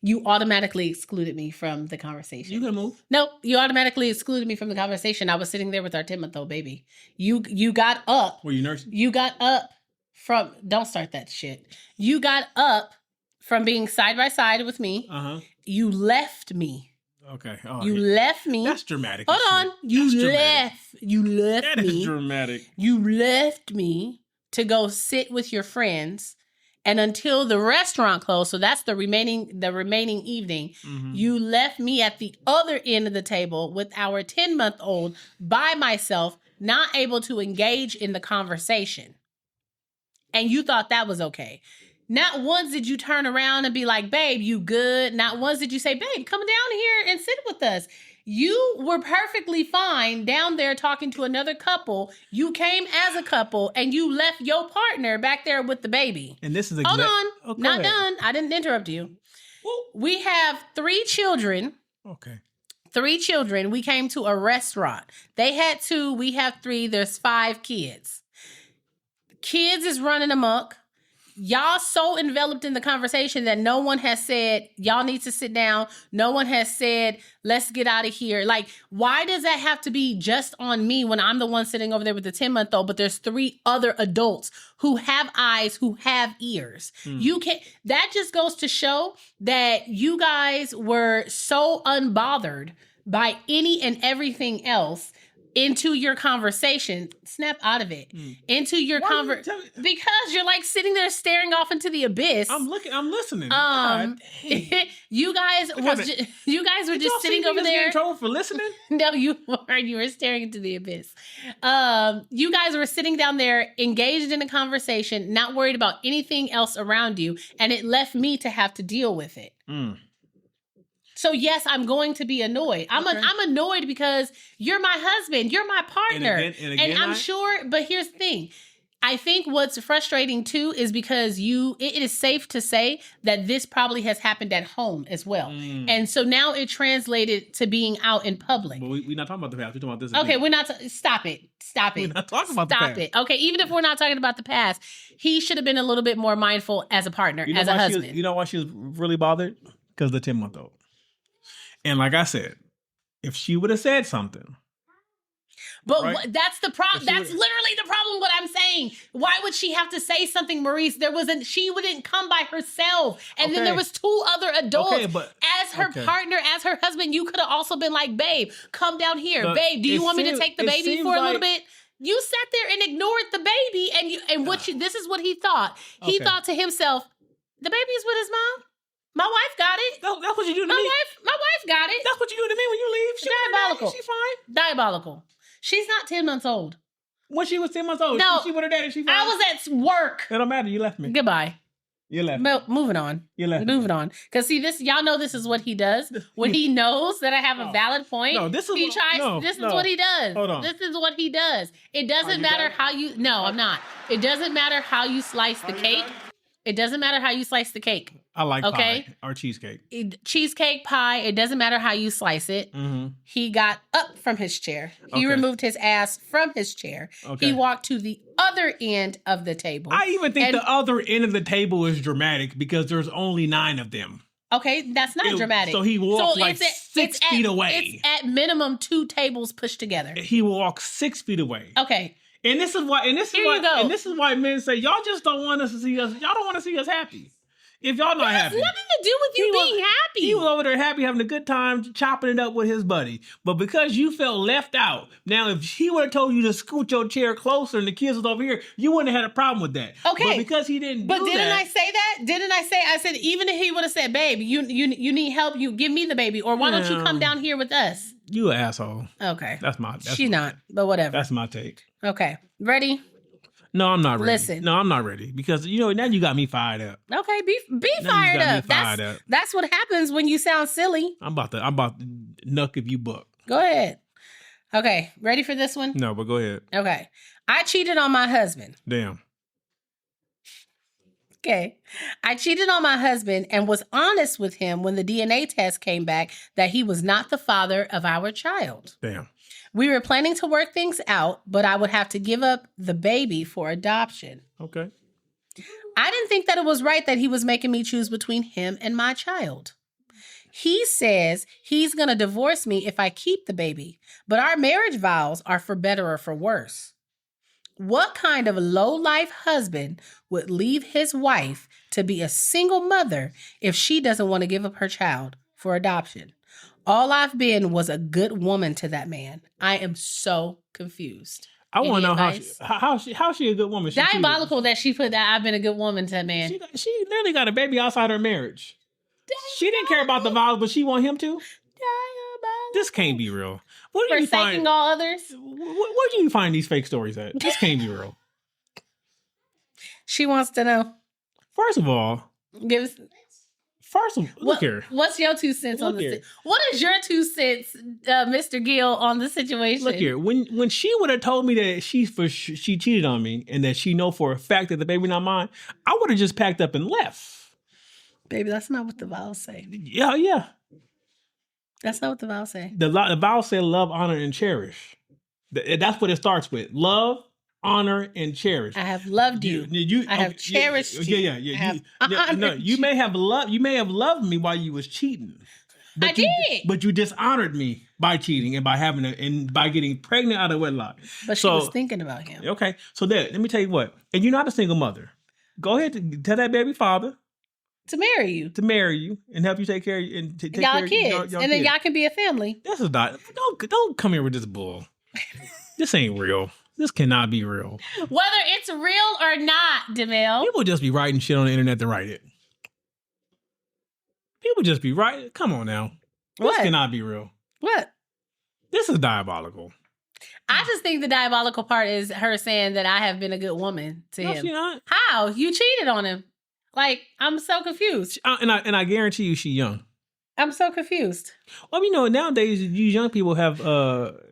You automatically excluded me from the conversation. You gonna move? Nope. You automatically excluded me from the conversation. I was sitting there with our 10-month-old baby. You got up. Were you nursing? You got up from... Don't start that shit. You got up from being side by side with me. Uh-huh. You left me. Okay. Oh, you left me. That's dramatic. Hold on. You left me. That is dramatic. You left me to go sit with your friends And until the restaurant closed, so that's the remaining evening, you left me at the other end of the table with our 10-month-old by myself, not able to engage in the conversation. And you thought that was okay. Not once did you turn around and be like, babe, you good? Not once did you say, babe, come down here and sit with us. You were perfectly fine down there talking to another couple. You came as a couple and you left your partner back there with the baby. And this is Hold on. Not done. I didn't interrupt you. Well, we have 3 children. Okay. 3 children. We came to a restaurant. They had 2. We have 3. There's 5 kids. Kids is running amok. Y'all so enveloped in the conversation that no one has said, y'all need to sit down. No one has said, let's get out of here. Like, why does that have to be just on me when I'm the one sitting over there with the 10-month-old, but there's 3 other adults who have eyes, who have ears? You can't, that just goes to show that you guys were so unbothered by any and everything else into your conversation. Snap out of it. Into your conversation. Because you're like sitting there staring off into the abyss. I'm listening. You guys were just sitting over there. Get in trouble for listening? No, you weren't. You were staring into the abyss. You guys were sitting down there engaged in a conversation, not worried about anything else around you, and it left me to have to deal with it. So yes, I'm going to be annoyed. I'm annoyed because you're my husband. You're my partner. And I'm sure, but here's the thing. I think what's frustrating too is because it is safe to say that this probably has happened at home as well. And so now it translated to being out in public. But we're not talking about the past. We're talking about this. Okay, we're not. Stop it. We're not talking about the past. Stop it. Okay, even if we're not talking about the past, he should have been a little bit more mindful as a partner, as a husband. You know why she was really bothered? Because of the 10-month-old. And like I said, if she would have said something. But right? That's the problem. That's literally the problem, what I'm saying. Why would she have to say something, Maurice? She wouldn't come by herself. And then there was 2 other adults. As her partner, as her husband, you could have also been like, babe, come down here. But babe, do you want me to take the baby for a little bit? You sat there and ignored the baby. This is what he thought. He thought to himself, the baby's with his mom. My wife got it. That's what you do to me. My wife got it. That's what you do to me when you leave. She diabolical. She's fine. Diabolical. She's not 10 months old. When she was 10 months old, no, she with her daddy. She fine. I was at work. It don't matter. You left me. Goodbye. You left me. Moving on. You left me. Moving on. Because see, y'all know this is what he does. When he knows that I have a valid point, this is what he does. Hold on. This is what he does. It doesn't matter how you... No, I'm not. It doesn't matter how you slice the cake. It doesn't matter how you slice the cake. I like pie or cheesecake. Cheesecake, pie, it doesn't matter how you slice it. He got up from his chair. He removed his ass from his chair. He walked to the other end of the table. I even think the other end of the table is dramatic because there's only 9 of them. Okay, that's not dramatic. So he walked 6 feet away. It's at minimum 2 tables pushed together. He walked 6 feet away. Okay. And this is why men say y'all just don't want us to see us. Y'all don't want to see us happy. If y'all not happy, it has nothing to do with you being happy. He was over there happy, having a good time, chopping it up with his buddy. But because you felt left out, now if he would have told you to scoot your chair closer and the kids was over here, you wouldn't have had a problem with that. Okay, but because he didn't. But didn't I say that? Didn't I say? I said even if he would have said, "Babe, you need help. You give me the baby, or why don't you come down here with us?" You an asshole. Okay, she's not, but whatever. That's my take. Okay, ready? No, I'm not ready. Listen. No, I'm not ready because now you got me fired up. Okay, be fired up. That's what happens when you sound silly. I'm about to nuck if you buck. Go ahead. Okay, ready for this one? No, but go ahead. Okay, I cheated on my husband. Damn. Okay, I cheated on my husband and was honest with him when the DNA test came back that he was not the father of our child. Damn. We were planning to work things out, but I would have to give up the baby for adoption. Okay. I didn't think that it was right that he was making me choose between him and my child. He says he's going to divorce me if I keep the baby, but our marriage vows are for better or for worse. What kind of low-life husband would leave his wife to be a single mother if she doesn't want to give up her child for adoption? All I've been was a good woman to that man. I am so confused. I want to know how she a good woman. Diabolical that she put that I've been a good woman to that man. She literally got a baby outside her marriage. She didn't care about the vows, but she want him to. This can't be real. Where do you find all others? Where do you find these fake stories at? This can't be real. She wants to know. First of all, look here. What's your 2 cents on this? What is your 2 cents, Mr. Gill, on the situation? Look here. When she would have told me that she cheated on me and that she know for a fact that the baby not mine, I would have just packed up and left. Baby, that's not what the vows say. Yeah. That's not what the vows say. The vows say love, honor, and cherish. That's what it starts with. Love, honor, and cherish. I have loved you. I have cherished you. Yeah. You may have loved me while you was cheating. I did. But you dishonored me by cheating and by getting pregnant out of wedlock. But she was thinking about him. Okay. So let me tell you what. And you're not a single mother. Go ahead and tell that baby father to marry you and help you take care of you and take y'all care kids. Of y'all and then y'all can be a family. This is not. Don't come here with this bull. This ain't real. This cannot be real. Whether it's real or not, DeMille. People just be writing shit on the internet to write it. People just be writing. Come on now. This cannot be real. What? This is diabolical. I just think the diabolical part is her saying that I have been a good woman to him. She not. How? You cheated on him. Like, I'm so confused. And I guarantee you she's young. I'm so confused. Well, nowadays these young people have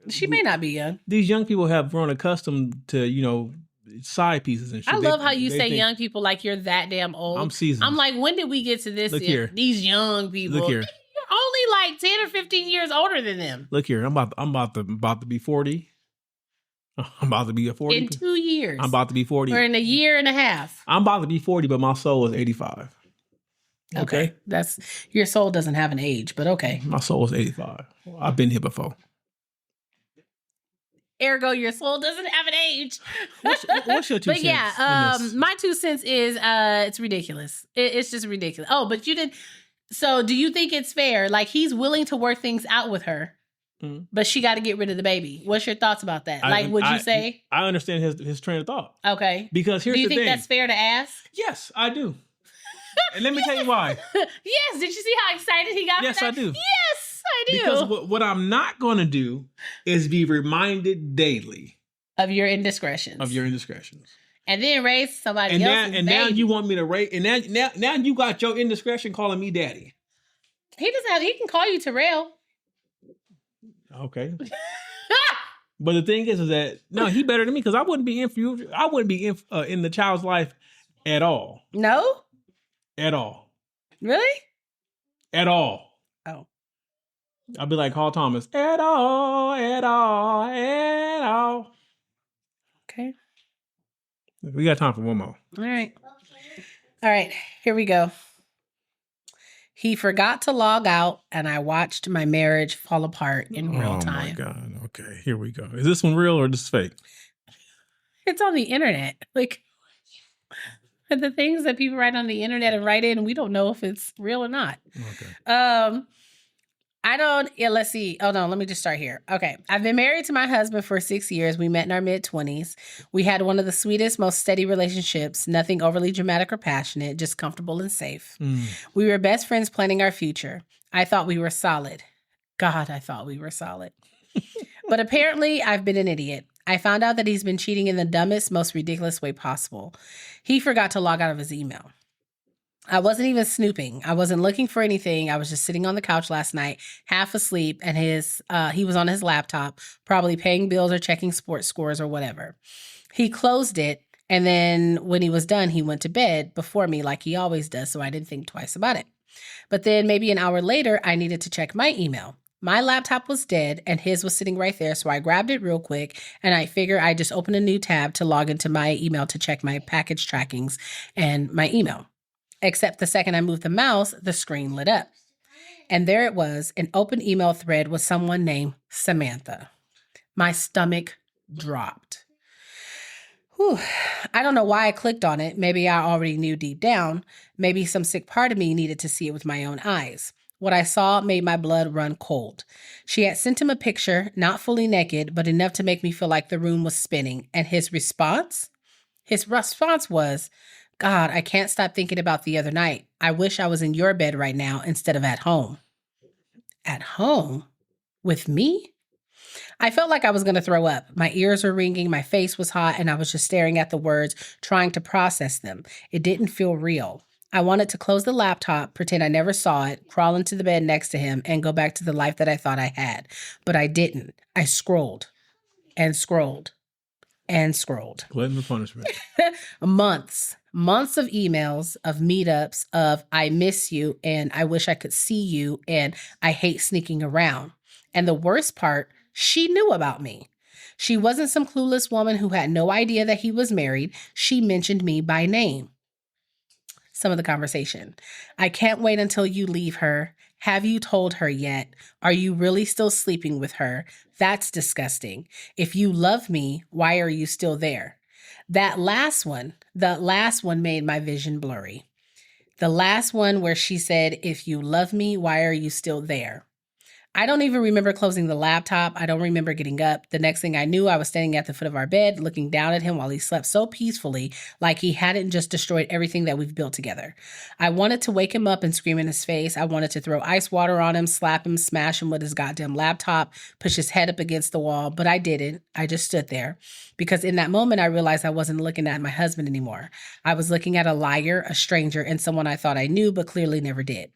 she may not be young. These young people have grown accustomed to, side pieces and shit. I love how you say young people like you're that damn old. I'm seasoned. I'm like, when did we get to this? Look here. These young people. Look here. You're only like 10 or 15 years older than them. Look here. I'm about to be 40. I'm about to be a 40. In 2 years. I'm about to be 40. Or in a year and a half. I'm about to be 40, but my soul is 85. Okay. That's your soul doesn't have an age, but okay. My soul is 85. I've been here before. Ergo, your soul doesn't have an age. What's your 2 cents? But yeah, my 2 cents is it's ridiculous. It's just ridiculous. Oh, but you didn't. So do you think it's fair? Like, he's willing to work things out with her, but she got to get rid of the baby. What's your thoughts about that? Would you say? I understand his train of thought. Okay. Because here's the thing. Do you think that's fair to ask? Yes, I do. And let me tell you why. Yes. Did you see how excited he got? Yes, I do. Yes, I do. Because what I'm not going to do is be reminded daily of your indiscretions. And then raise somebody else's baby. Now you want me to raise, and now you got your indiscretion calling me daddy. He can call you Terrell. Okay. But the thing is that no, he better than me because I wouldn't be in the child's life at all. No? At all. Really? At all. Oh. I'll be like Carl Thomas. At all. Okay. We got time for one more. All right. Here we go. He forgot to log out, and I watched my marriage fall apart in real time. Oh, my God. Okay, here we go. Is this one real or this fake? It's on the internet. Like, the things that people write on the internet and write in, we don't know if it's real or not. Okay. Let's see. Oh, no, let me just start here. Okay. I've been married to my husband for 6 years. We met in our mid-20s. We had one of the sweetest, most steady relationships. Nothing overly dramatic or passionate, just comfortable and safe. We were best friends planning our future. I thought we were solid. God, I thought we were solid. But apparently, I've been an idiot. I found out that he's been cheating in the dumbest, most ridiculous way possible. He forgot to log out of his email. I wasn't even snooping. I wasn't looking for anything. I was just sitting on the couch last night, half asleep, and he was on his laptop, probably paying bills or checking sports scores or whatever. He closed it, and then when he was done, he went to bed before me like he always does, so I didn't think twice about it. But then maybe an hour later, I needed to check my email. My laptop was dead, and his was sitting right there, so I grabbed it real quick, and I figured I'd just open a new tab to log into my email to check my package trackings and my email. Except the second I moved the mouse, the screen lit up. And there it was, an open email thread with someone named Samantha. My stomach dropped. Whew. I don't know why I clicked on it. Maybe I already knew deep down. Maybe some sick part of me needed to see it with my own eyes. What I saw made my blood run cold. She had sent him a picture, not fully naked, but enough to make me feel like the room was spinning. And his response? His response was, God, I can't stop thinking about the other night. I wish I was in your bed right now instead of at home. At home? With me? I felt like I was going to throw up. My ears were ringing, my face was hot, and I was just staring at the words, trying to process them. It didn't feel real. I wanted to close the laptop, pretend I never saw it, crawl into the bed next to him, and go back to the life that I thought I had. But I didn't. I scrolled and scrolled and scrolled. Glutton for punishment. Months of emails, of meetups, of I miss you, and I wish I could see you, and I hate sneaking around. And the worst part, she knew about me. She wasn't some clueless woman who had no idea that he was married. She mentioned me by name. Some of the conversation. I can't wait until you leave her. Have you told her yet? Are you really still sleeping with her? That's disgusting. If you love me, why are you still there? The last one made my vision blurry. The last one where she said, if you love me, why are you still there? I don't even remember closing the laptop. I don't remember getting up. The next thing I knew, I was standing at the foot of our bed, looking down at him while he slept so peacefully, like he hadn't just destroyed everything that we've built together. I wanted to wake him up and scream in his face. I wanted to throw ice water on him, slap him, smash him with his goddamn laptop, push his head up against the wall, but I didn't. I just stood there. Because in that moment, I realized I wasn't looking at my husband anymore. I was looking at a liar, a stranger, and someone I thought I knew, but clearly never did.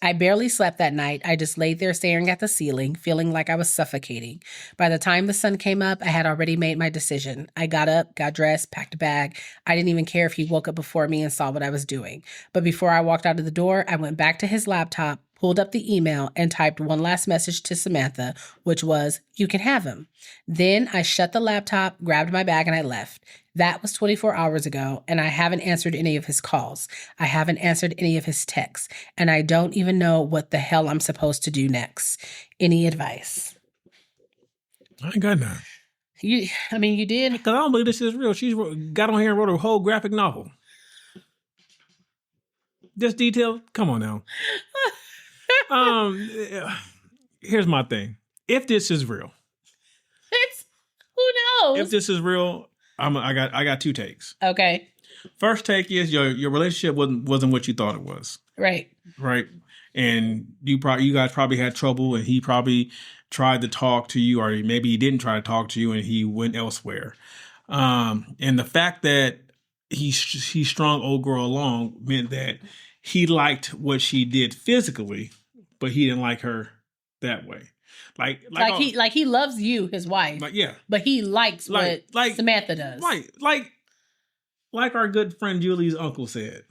I barely slept that night. I just laid there staring at the ceiling, feeling like I was suffocating. By the time the sun came up, I had already made my decision. I got up, got dressed, packed a bag. I didn't even care if he woke up before me and saw what I was doing. But before I walked out of the door, I went back to his laptop, pulled up the email, and typed one last message to Samantha, which was, you can have him. Then I shut the laptop, grabbed my bag, and I left. That was 24 hours ago, and I haven't answered any of his calls. I haven't answered any of his texts, and I don't even know what the hell I'm supposed to do next. Any advice? I ain't got none. You did? Because I don't believe this is real. She's got on here and wrote a whole graphic novel. This detail? Come on now. Here's my thing. If this is real. Who knows? If this is real, I got two takes. Okay. First take is your relationship wasn't what you thought it was. Right. And you guys probably had trouble, and he probably tried to talk to you, or maybe he didn't try to talk to you and he went elsewhere. And the fact that he strung old girl along meant that he liked what she did physically, but he didn't like her that way. Like he loves you, his wife. Yeah. But he likes what Samantha does. Right. Like our good friend Julie's uncle said,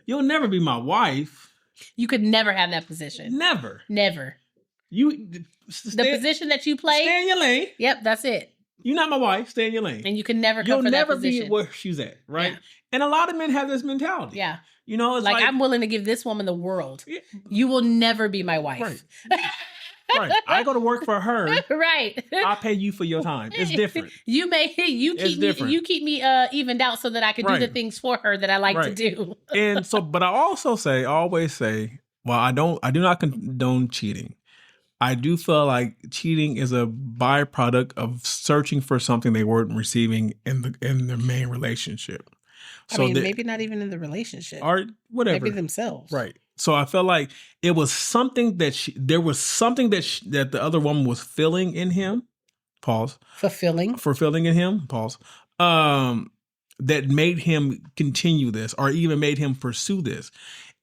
you'll never be my wife. You could never have that position. Never. The position that you play. Stay in your lane. Yep, that's it. You're not my wife. Stay in your lane. And you can never come for that position. You'll never be where she's at, right? Yeah. And a lot of men have this mentality. Yeah. You know, it's like I'm willing to give this woman the world. Yeah. You will never be my wife. Right. Right. I go to work for her. Right. I pay you for your time. It's different. You keep me evened out so that I can do the things for her that I like to do. And so, but I always say, well, I do not condone cheating. I do feel like cheating is a byproduct of searching for something they weren't receiving in their main relationship. So maybe not even in the relationship. Or whatever. Maybe themselves. Right. So I felt like it was something that that the other woman was feeling in him. Pause. Fulfilling in him. Pause. That made him continue this, or even made him pursue this.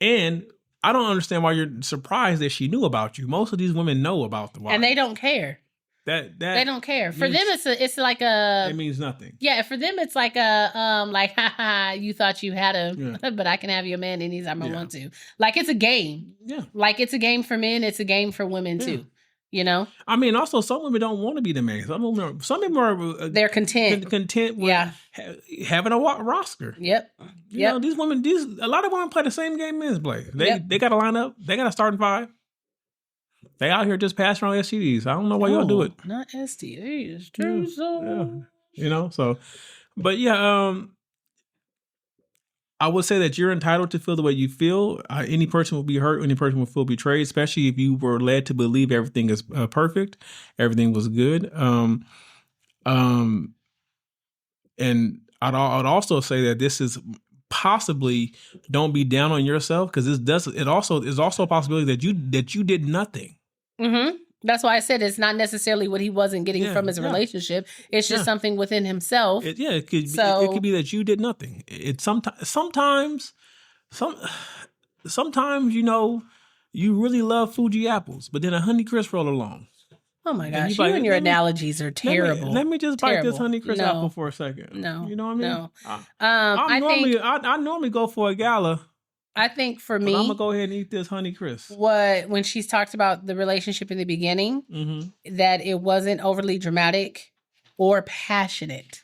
And I don't understand why you're surprised that she knew about you. Most of these women know about the wife, and they don't care. That they don't care. For them, it's like a. It means nothing. Yeah, for them, it's like a like, haha, you thought you had him, but I can have your man anytime I want to. Like it's a game. Yeah. Like it's a game for men. It's a game for women too. You know. I mean, also some women don't want to be the man. Some people are. They're content. Content with having a roster. Yep. You know, a lot of women play the same game men play. They got to line up. They got to start in 5. They out here just passing around STDs. I don't know why y'all do it. Not STDs. True. Yeah. You know, so, but yeah, I would say that you're entitled to feel the way you feel. Any person will be hurt. Any person will feel betrayed, especially if you were led to believe everything is perfect, everything was good. And I'd also say that this is possibly, don't be down on yourself, because it also is a possibility that you did nothing. Mm-hmm. That's why I said it's not necessarily what he wasn't getting from his relationship. It's just something within himself. It could be that you did nothing. Sometimes, you really love Fuji apples, but then a Honeycrisp roll along. Oh my gosh, you and your analogies are terrible. Let me just bite this Honeycrisp apple for a second. No. You know what I mean? No. I normally go for a gala. I think for me, I'm gonna go ahead and eat this Honeycrisp. When she's talked about the relationship in the beginning, that it wasn't overly dramatic or passionate.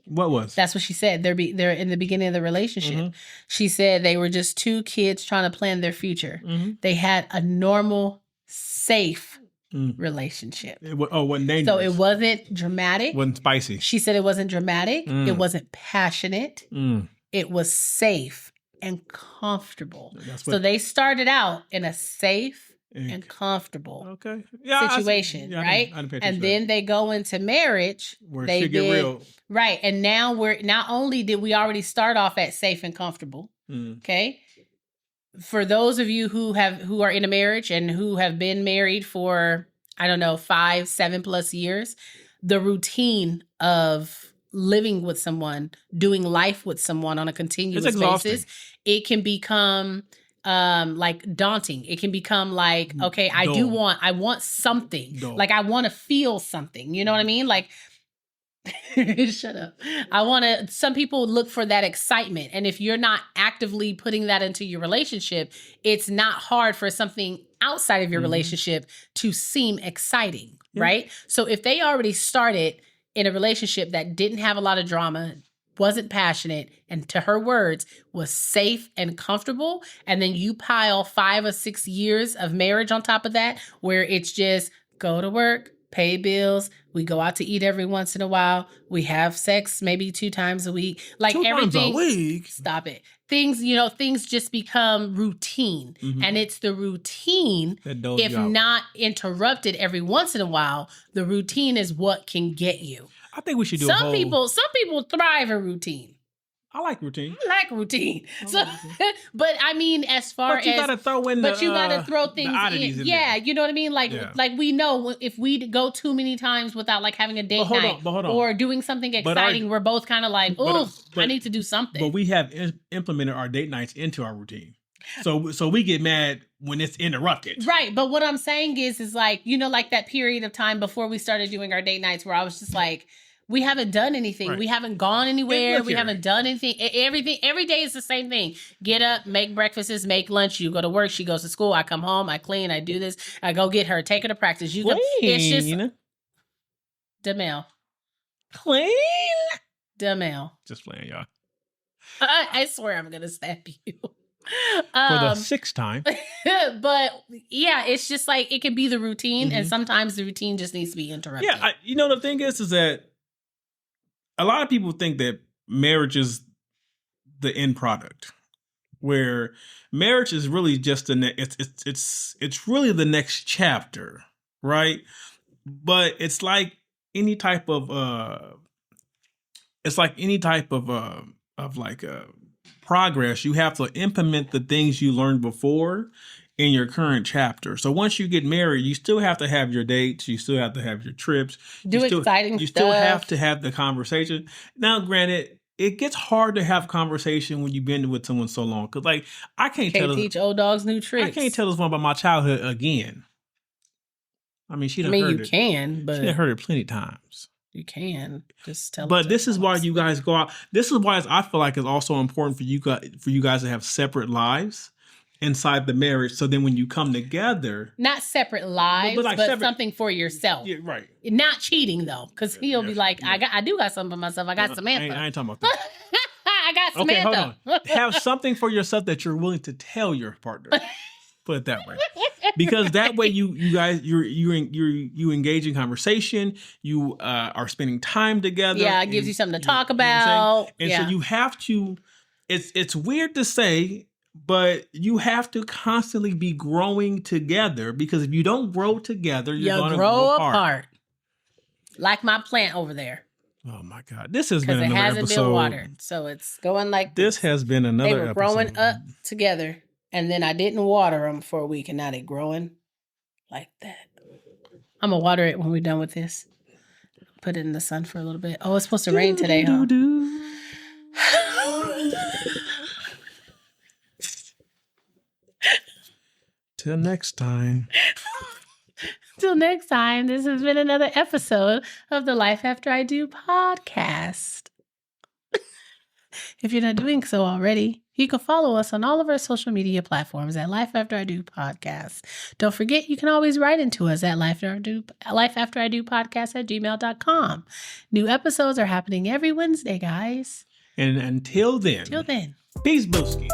What was? That's what she said. They're in the beginning of the relationship. She said they were just two kids trying to plan their future. They had a normal, safe relationship. It wasn't dangerous. So it wasn't dramatic. Wasn't spicy. She said it wasn't dramatic. It wasn't passionate. It was safe and comfortable. So they started out in a safe and comfortable situation, right? And then they go into marriage. Where shit get real. Right. And now not only did we already start off at safe and comfortable, okay? For those of you who are in a marriage and who have been married for, 5, 7+ years, the routine of living with someone, doing life with someone on a continuous basis, it can become like daunting. It can become like, okay, I want something. Dull. Like I want to feel something. You know what I mean? Like, shut up. Some people look for that excitement. And if you're not actively putting that into your relationship, it's not hard for something outside of your relationship to seem exciting, right? So if they already started in a relationship that didn't have a lot of drama, wasn't passionate, and to her words, was safe and comfortable, and then you pile 5 or 6 years of marriage on top of that, where it's just go to work, pay bills, we go out to eat every once in a while, we have sex maybe 2 times a week, like 2 everything. Times a week? Stop it. Things just become routine, and it's the routine, if not interrupted every once in a while, the routine is what can get you. I think we should do some people thrive in routine. I like routine. But I mean, as far as you gotta throw in you gotta throw things in. Yeah, you know what I mean. Like we know if we go too many times without like having a date night or doing something exciting, we're both kind of like, oh, I need to do something. But we have implemented our date nights into our routine, so we get mad when it's interrupted. Right. But what I'm saying is like, like that period of time before we started doing our date nights, where I was just like, we haven't done anything. Right. We haven't gone anywhere. We haven't done anything. Everything. Every day is the same thing. Get up, make breakfasts, make lunch. You go to work. She goes to school. I come home. I clean. I do this. I go get her. Take her to practice. You go. It's just Demel. Clean. Demel. Just playing, y'all. I swear I'm gonna stab you. For the 6th time. But yeah, it's just like it can be the routine, and sometimes the routine just needs to be interrupted. Yeah, the thing is that a lot of people think that marriage is the end product, where marriage is really just it's really the next chapter, right? But it's like any type of progress. You have to implement the things you learned before in your current chapter. So once you get married, you still have to have your dates. You still have to have your trips. Exciting stuff. You still have to have the conversation. Now, granted, it gets hard to have conversation when you've been with someone so long. Because, like, I can't teach old dogs new tricks. I can't tell this one about my childhood again. I mean, you can, but she done heard it plenty of times. You can just tell. But this is why you guys go out. This is why I feel like it's also important for you guys to have separate lives inside the marriage. So then when you come together, not separate lives, but something for yourself. Yeah, right. Not cheating though, because he'll be like, I do got something for myself. I got Samantha. I ain't talking about that. I got Samantha. Okay, hold on. Have something for yourself that you're willing to tell your partner. Put it that way, because that way you guys you engage in conversation. You are spending time together. Yeah, it gives you something to talk about. So you have to it's weird to say, but you have to constantly be growing together, because if you don't grow together, you're going to grow apart. Like my plant over there. Oh my God. This has been another episode. Because it hasn't been watered. So it's going like this. Has been another episode. They were growing up together, and then I didn't water them for a week, and now they're growing like that. I'm going to water it when we're done with this. Put it in the sun for a little bit. Oh, it's supposed to rain today, huh? Till next time. Till next time, this has been another episode of the Life After I Do podcast. If you're not doing so already, you can follow us on all of our social media platforms at Life After I Do podcast. Don't forget, you can always write into us at Life After I Do podcast at gmail.com. New episodes are happening every Wednesday, guys. And until then. Peace, Booskies.